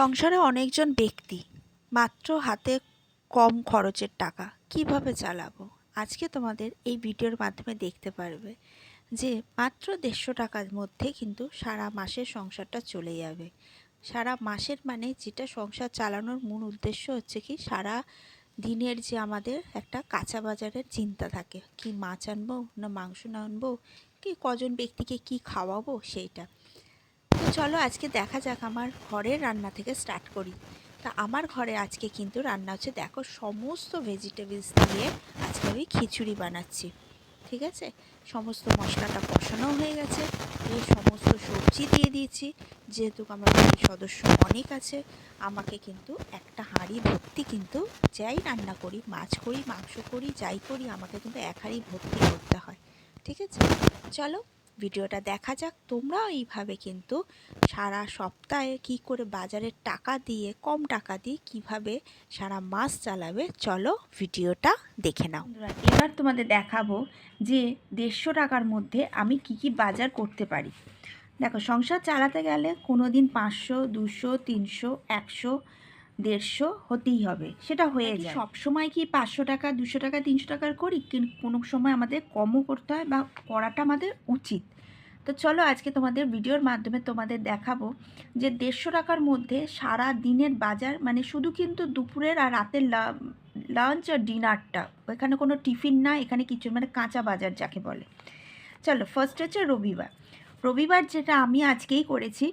সংসারে অনেকজন ব্যক্তি, মাত্র হাতে কম খরচের টাকা কিভাবে চালাবো, আজকে তোমাদের এই ভিডিওর মাধ্যমে দেখতে পারবে যে মাত্র 150 টাকার মধ্যে কিন্তু সারা মাসের সংসারটা চলে যাবে। সারা মাসের মানে যেটা সংসার চালানোর মূল উদ্দেশ্য হচ্ছে কি, সারা দিনের যে আমাদের একটা কাঁচা বাজারের চিন্তা থাকে, কি মাছ আনবো না মাংস না আনবো, কি কজন ব্যক্তিকে কি খাওয়াবো সেইটা। তো চলো আজকে দেখা যাক আমার ঘরের রান্না থেকে স্টার্ট করি। তা আমার ঘরে আজকে কিন্তু রান্না হচ্ছে, দেখো সমস্ত ভেজিটেবলস দিয়ে আজকে আমি খিচুড়ি বানাচ্ছি। ঠিক আছে, সমস্ত মশলাটা কষানো হয়ে গেছে, এই সমস্ত সবজি দিয়ে দিয়েছি। যেহেতু আমার বাড়ির সদস্য অনেক আছে, আমাকে কিন্তু একটা হাঁড়ি ভর্তি, কিন্তু যাই রান্না করি, মাছ করি মাংস করি যাই করি, আমাকে কিন্তু এক হাঁড়ি ভর্তি করতে হয়। ঠিক আছে, চলো ভিডিওটা দেখা যাক। তোমরাও এইভাবে কিন্তু সারা সপ্তাহে কি করে বাজারের টাকা দিয়ে, কম টাকা দিয়ে কিভাবে সারা মাস চালাবে, চলো ভিডিওটা দেখে নাও। এবার তোমাদের দেখাবো যে 150 টাকার মধ্যে আমি কি কি বাজার করতে পারি। দেখো, সংসার চালাতে গেলে কোনো দিন 500, 200, 300, 100, 150 হতেই হবে, সেটা হয়ে যায়। সব সময় কি 500 টাকা, 200 টাকা, 300 টাকার করি? কিন্তু কোনো সময় আমাদের কমও করতে হয়, বা করাটা আমাদের উচিত। তো চলো আজকে তোমাদের ভিডিওর মাধ্যমে তোমাদের দেখাবো যে 150 টাকার মধ্যে সারা দিনের বাজার, মানে শুধু কিন্তু দুপুরের আর রাতের লাঞ্চ আর ডিনারটা, এখানে কোনো টিফিন না, এখানে কিছু মানে কাঁচা বাজার যাকে বলে। চলো, ফার্স্ট হচ্ছে রবিবার। রবিবার যেটা আমি আজকেই করেছি,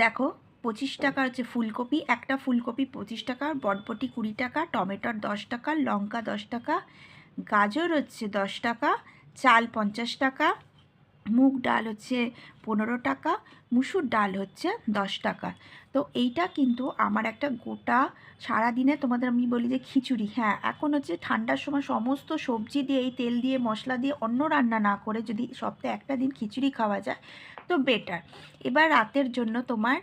দেখো 25 টাকা হচ্ছে ফুলকপি, একটা ফুলকপি 25 টাকা, বরবটি 20 টাকা, টমেটোর 10 টাকা, লঙ্কা 10 টাকা, গাজর হচ্ছে 10 টাকা, চাল 50 টাকা, মুগ ডাল হচ্ছে 15 টাকা, মুসুর ডাল হচ্ছে 10 টাকা। তো এইটা কিন্তু আমার একটা গোটা সারাদিনে, তোমাদের আমি বলি যে খিচুড়ি, হ্যাঁ এখন হচ্ছে ঠান্ডার সময় সমস্ত সবজি দিয়ে, এই তেল দিয়ে মশলা দিয়ে অন্য রান্না না করে যদি সপ্তাহে একটা দিন খিচুড়ি খাওয়া যায় তো বেটার। এবার রাতের জন্য তোমার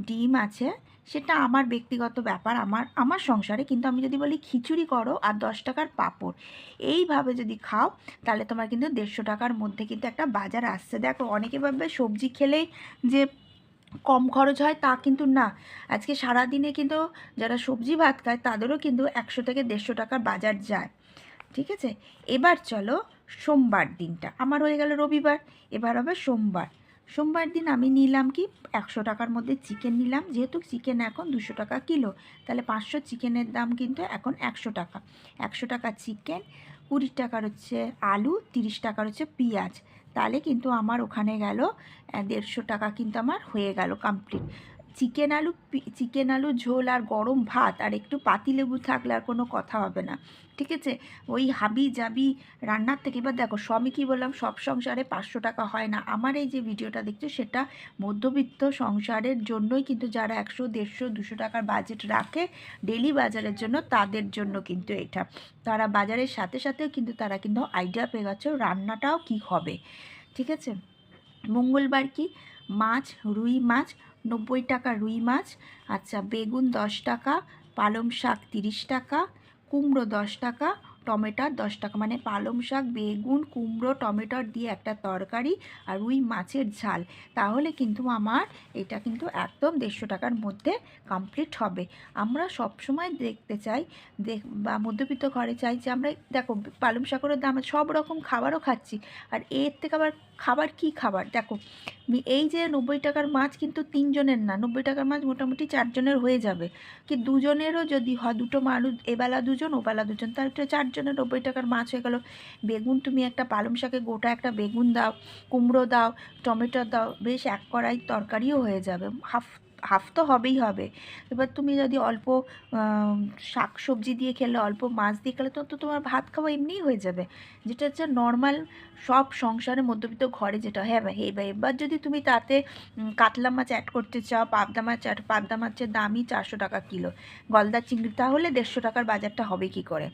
ডিম আছে, সেটা আমার ব্যক্তিগত ব্যাপার, আমার সংসারে। কিন্তু আমি যদি বলি খিচুড়ি করো আর 10 টাকার পাঁপড়, এইভাবে যদি খাও তাহলে তোমার কিন্তু 150 টাকার মধ্যে কিন্তু একটা বাজার আসছে। দেখো, অনেকে ভাববে সবজি খেলেই যে কম খরচ হয়, তা কিন্তু না। আজকে সারাদিনে কিন্তু যারা সবজি ভাত খায় তাদেরও কিন্তু 100 থেকে 150 টাকার বাজার যায়। ঠিক আছে, এবার চলো সোমবার দিনটা আমার হয়ে গেল রবিবার, এবার হবে সোমবার। সোমবার দিন আমি নিলাম কি, 100 টাকার মধ্যে চিকেন নিলাম, যেহেতু চিকেন এখন 200 টাকা কিলো, তাহলে 500 চিকেনের দাম কিন্তু এখন 100 টাকা। 100 টাকা চিকেন, 20 টাকার হচ্ছে আলু, 30 টাকার হচ্ছে পেঁয়াজ, তাহলে কিন্তু আমার ওখানে গেল 150 টাকা, কিন্তু আমার হয়ে গেল কমপ্লিট। চিকেন আলু ঝোল আর গরম ভাত আর একটু পাতিলেবু থাকলে আর কোনো কথা হবে না। ঠিক আছে, ওই হাবি জাবি রান্নার থেকে। এবার দেখো, আমি কী বললাম, সব সংসারে 500 টাকা হয় না। আমার এই যে ভিডিওটা দেখছো সেটা মধ্যবিত্ত সংসারের জন্যই কিন্তু, যারা 100, 150, 200 টাকার বাজেট রাখে ডেলি বাজারের জন্য, তাদের জন্য কিন্তু এটা। তারা বাজারের সাথে সাথেও কিন্তু তারা কিন্তু আইডিয়া পেয়ে গেছে রান্নাটাও কী হবে। ঠিক আছে, মঙ্গলবার কি, মাছ, রুই মাছ 90 টাকা রুই মাছ। আচ্ছা, বেগুন 10 টাকা, পালং শাক 30 টাকা, কুমড়ো 10 টাকা, টমেটোর 10 টাকা, মানে পালং শাক, বেগুন, কুমড়ো, টমেটোর দিয়ে একটা তরকারি আর রুই মাছের ঝাল। তাহলে কিন্তু আমার এটা কিন্তু একদম 150 টাকার মধ্যে কমপ্লিট হবে। আমরা সবসময় দেখতে চাই, বা মধ্যবিত্ত ঘরে চাই যে আমরা, দেখো পালং শাকেরও দাম, সব রকম খাবারও খাচ্ছি, আর এর থেকে আবার খাবার কি খাবার। দেখো, এই যে 90 টাকার মাছ কিন্তু 3 জনের না, 90 টাকার মাছ মোটামুটি 4 জনের হয়ে যাবে, কি 2 জনেরও যদি হয়, দুটো মানুষ, এবেলা 2 জন ওবেলা 2 জন, তাহলে 4 জনের 90 টাকার মাছ হয়ে গেল। বেগুন, তুমি একটা পালং শাকে গোটা একটা বেগুন দাও, কুমড়ো দাও, টমেটো দাও, বেশ এক কড়াই তরকারিও হয়ে যাবে, হাফ হাফ তো হবেই হবে। এবার তুমি যদি অল্প শাক সবজি দিয়ে খেলে, অল্প মাছ দিয়ে খেলে, তো তোমার ভাত খাওয়া এমনিই হয়ে যাবে, যেটা হচ্ছে নর্মাল সব সংসারে মধ্যবিত্ত ঘরে যেটা। হ্যাঁ ভাই, এবার যদি তুমি তাতে কাতলা মাছ অ্যাড করতে চাও, পাবদা মাছের দামই 400 টাকা কিলো, গলদা চিংড়ি, তাহলে 150 টাকার বাজারটা হবে কি করে।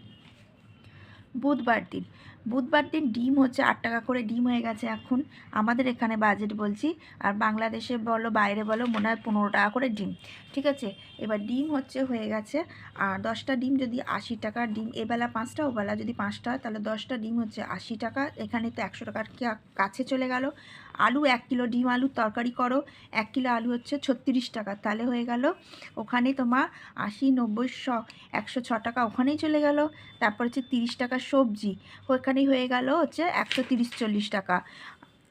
বুধবার দিন, বুধবার দিন ডিম হচ্ছে 8 টাকা করে ডিম হয়ে গেছে এখন আমাদের এখানে বাজেট বলছি, আর বাংলাদেশে বলো বাইরে বলো মনে হয় 15 টাকা করে ডিম। ঠিক আছে, এবার ডিম হচ্ছে হয়ে গেছে, আর 10টা ডিম যদি 80 টাকার ডিম, এবেলা 5টা ওবেলা যদি 5টা হয় তাহলে 10টা ডিম হচ্ছে 80 টাকা, এখানে তো 100 টাকার কাছে চলে গেল। আলু 1 কিলো ডিম আলুর তরকারি করো, 1 কিলো আলু হচ্ছে 36 টাকা, তাহলে হয়ে গেল ওখানে তোমার 80, 90, 100, 106 টাকা ওখানেই চলে গেল। তারপর হচ্ছে 30 টাকা সবজি, ওখানেই হয়ে গেল হচ্ছে 130-40 টাকা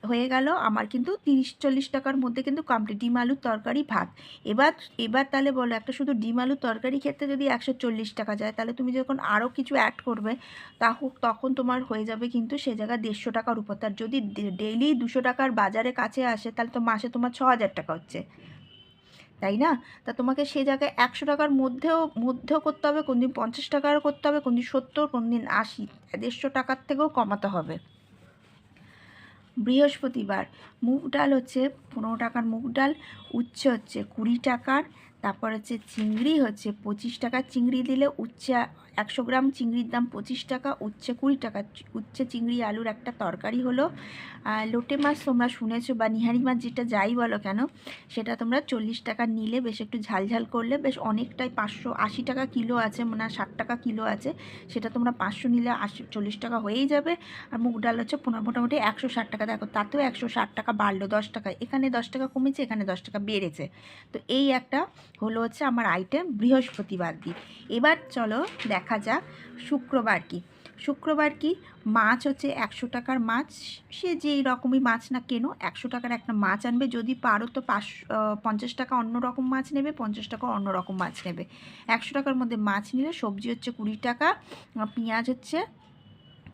হয়ে গেল আমার, কিন্তু 30-40 টাকার মধ্যে কিন্তু কমপ্লিট ডিম আলুর তরকারি ভাত। এবার এবার তাহলে বলো, একটা শুধু ডিম আলুর তরকারি খেতে যদি 140 টাকা যায়, তাহলে তুমি যখন আরও কিছু অ্যাড করবে তখন তোমার হয়ে যাবে কিন্তু সে জায়গায় 150 টাকার উপর। তার যদি ডেইলি 200 টাকার বাজারে কাছে আসে তাহলে তো মাসে তোমার 6000 টাকা হচ্ছে, তাই না? তা তোমাকে সে জায়গায় 100 টাকার মধ্যেও করতে হবে, কোন দিন 50 টাকারও করতে হবে, কোন দিন 70, কোন দিন 80, 150 টাকার থেকেও কমাতে হবে। বৃহস্পতিবার মুগ ডাল হচ্ছে 15 টাকার মুগ ডাল, উচ্ছে হচ্ছে 20 টাকার, তারপর হচ্ছে চিংড়ি হচ্ছে 25 টাকা, চিংড়ি দিলে উচ্ছে 100 গ্রাম চিংড়ির দাম 25 টাকা, উচ্ছে 20 টাকা। উচ্ছে চিংড়ি আলুর একটা তরকারি হলো। লোটে মাছ তোমরা শুনেছো বা নিহারি মাছ যেটা যাই বলো কেন, সেটা তোমরা 40 টাকা নিলে বেশ একটু ঝালঝাল করলে বেশ অনেকটাই, 580 টাকা কিলো আছে, মানে 60 টাকা কিলো আছে, সেটা তোমরা 500 নিলে 40 টাকা হয়েই যাবে। আর মুগ ডাল হচ্ছে মোটামুটি 160 টাকা, দেখো তাতেও 160 টাকা বাড়লো 10 টাকা, এখানে 10 টাকা কমেছে, এখানে 10 টাকা বেড়েছে। তো এই একটা হলো হচ্ছে আমার আইটেম বৃহস্পতিবার দিন। এবার চলো দেখা যাক শুক্রবার কি। শুক্রবার কি, মাছ হচ্ছে 100 টাকার মাছ, সে যেই রকমই মাছ না কেনো 100 টাকার একটা মাছ আনবে, যদি পারো তো 50 টাকা অন্য রকম মাছ নেবে, 50 টাকা অন্য রকম মাছ নেবে। 100 টাকার মধ্যে মাছ নিলে সবজি হচ্ছে 20 টাকা, পেঁয়াজ হচ্ছে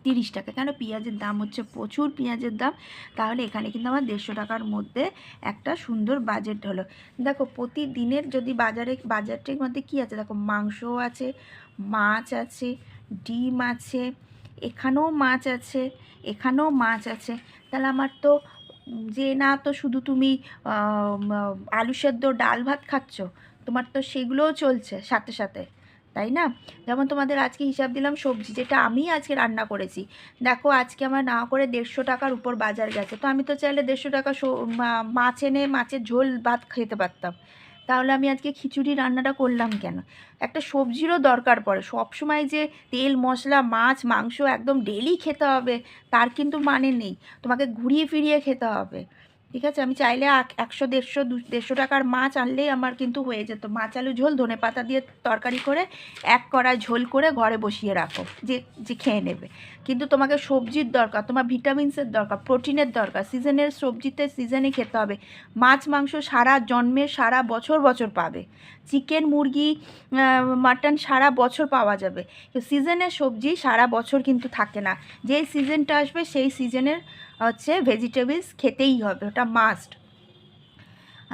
30 টাকা, কেন পেঁয়াজের দাম হচ্ছে প্রচুর পেঁয়াজের দাম, তাহলে এখানে কিন্তু আমার 150 টাকার মধ্যে একটা সুন্দর বাজেট হলো। দেখো প্রতিদিনের যদি বাজারটির মধ্যে কী আছে, দেখো মাংসও আছে, মাছ আছে, ডিম আছে, এখানেও মাছ আছে, এখানেও মাছ আছে, তাহলে আমার তো যে না তো শুধু তুমি আলু সেদ্ধ ডাল ভাত খাচ্ছ, তোমার তো সেগুলোও চলছে সাথে সাথে, তাই না? যেমন তোমাদের আজকে হিসাব দিলাম সবজি, যেটা আমি আজকে রান্না করেছি, দেখো আজকে আমার না করে 150 টাকার উপর বাজার গেছে, তো আমি তো চাইলে 150 টাকা মাছ এনে মাছের ঝোল ভাত খেতে পারতাম, তাহলে আমি আজকে খিচুড়ি রান্নাটা করলাম কেন? একটা সবজিরও দরকার পড়ে, সবসময় যে তেল মশলা মাছ মাংস একদম ডেলি খেতে হবে তার কিন্তু মানে নেই, তোমাকে ঘুরিয়ে ফিরিয়ে খেতে হবে। ঠিক আছে, আমি চাইলে 100, 150 টাকার মাছ আনলেই আমার কিন্তু হয়ে যেত, মাছ আলু ঝোল ধনে পাতা দিয়ে তরকারি করে 1 কড়াই ঝোল করে ঘরে বসিয়ে রাখো, যে যে খেয়ে নেবে। কিন্তু তোমাকে সবজির দরকার, তোমার ভিটামিনসের দরকার, প্রোটিনের দরকার, সিজনের সবজিতে সিজনে খেতে হবে। মাছ মাংস সারা জন্মের সারা বছর বছর পাবে, চিকেন মুরগি মাটন সারা বছর পাওয়া যাবে, সিজনের সবজি সারা বছর কিন্তু থাকে না, যেই সিজনটা আসবে সেই সিজনের হচ্ছে ভেজিটেবলস খেতেই হবে, ওটা মাস্ট।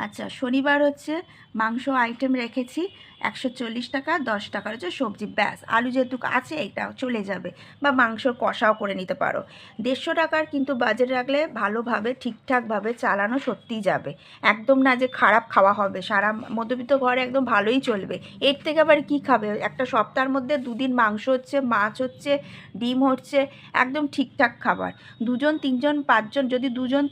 আচ্ছা, শনিবার হচ্ছে মাংস আইটেম রেখেছি 140 টাকা, 10 টাকার হচ্ছে সবজি, ব্যাস আলু যেহেতু আছে এটা চলে যাবে, বা মাংসর কষাও করে নিতে পারো। 150 টাকার কিন্তু বাজেট রাখলে ভালোভাবে ঠিকঠাকভাবে চালানো সত্যিই যাবে, একদম না যে খারাপ খাওয়া হবে, সারা মধ্যবিত্ত ঘরে একদম ভালোই চলবে। এর থেকে আবার কি খাবে, একটা সপ্তাহের মধ্যে 2 দিন মাংস হচ্ছে, মাছ হচ্ছে, ডিম হচ্ছে, একদম ঠিকঠাক খাবার। 2 জন 3 জন 5 জন, যদি 2 জন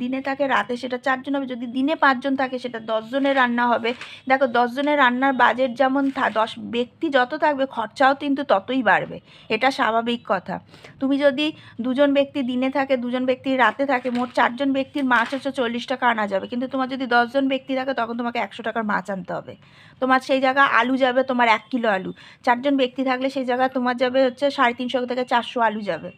দিনে থাকে রাতে সেটা 4 জন হবে, যদি দিনে 5 জন থাকে সেটা 10 জনের রান্না হবে। দেখো 10 জনের রান্নার বাজেট যেমন 10 ব্যক্তি যত থাকবে খরচাও কিন্তু ততই বাড়বে, এটা স্বাভাবিক কথা। তুমি যদি 2 জন ব্যক্তি দিনে থাকে 2 জন ব্যক্তি রাতে থাকে, মোট 4 জন ব্যক্তির মাছ হচ্ছে 40 টাকা আনা যাবে, কিন্তু তোমার যদি 10 জন ব্যক্তি থাকে তখন তোমাকে 100 টাকার মাছ আনতে হবে। তোমার সেই জায়গায় আলু যাবে তোমার 1 কিলো আলু, 4 জন ব্যক্তি থাকলে সেই জায়গায় তোমার যাবে হচ্ছে 350 থেকে 400 আলু যাবে।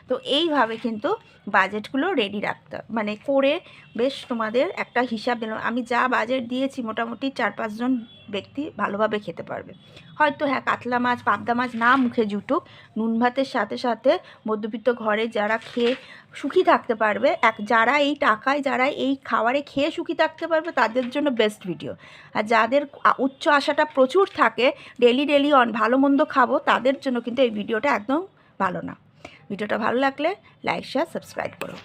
তো এইভাবে কিন্তু বাজেটগুলো রেডি রাখতে মানে করে বেশ তোমাদের একটা হিসাব দিলাম, আমি যা বাজেট দিয়েছি মোটামুটি 4-5 জন ব্যক্তি ভালোভাবে খেতে পারবে। হয়তো হ্যাঁ কাতলা মাছ পাবদা মাছ না মুখে জুটুক, নুন ভাতের সাথে সাথে মধ্যবিত্ত ঘরে যারা খেয়ে সুখী থাকতে পারবে, যারা এই টাকায় যারা এই খাবারে খেয়ে সুখী থাকতে পারবে তাদের জন্য বেস্ট ভিডিও। আর যাদের উচ্চ আশাটা প্রচুর থাকে, ডেলি ডেলি ভালো মন্দ খাবো, তাদের জন্য কিন্তু এই ভিডিওটা একদম ভালো না। ভিডিওটা ভালো লাগলে লাইক শেয়ার সাবস্ক্রাইব করো।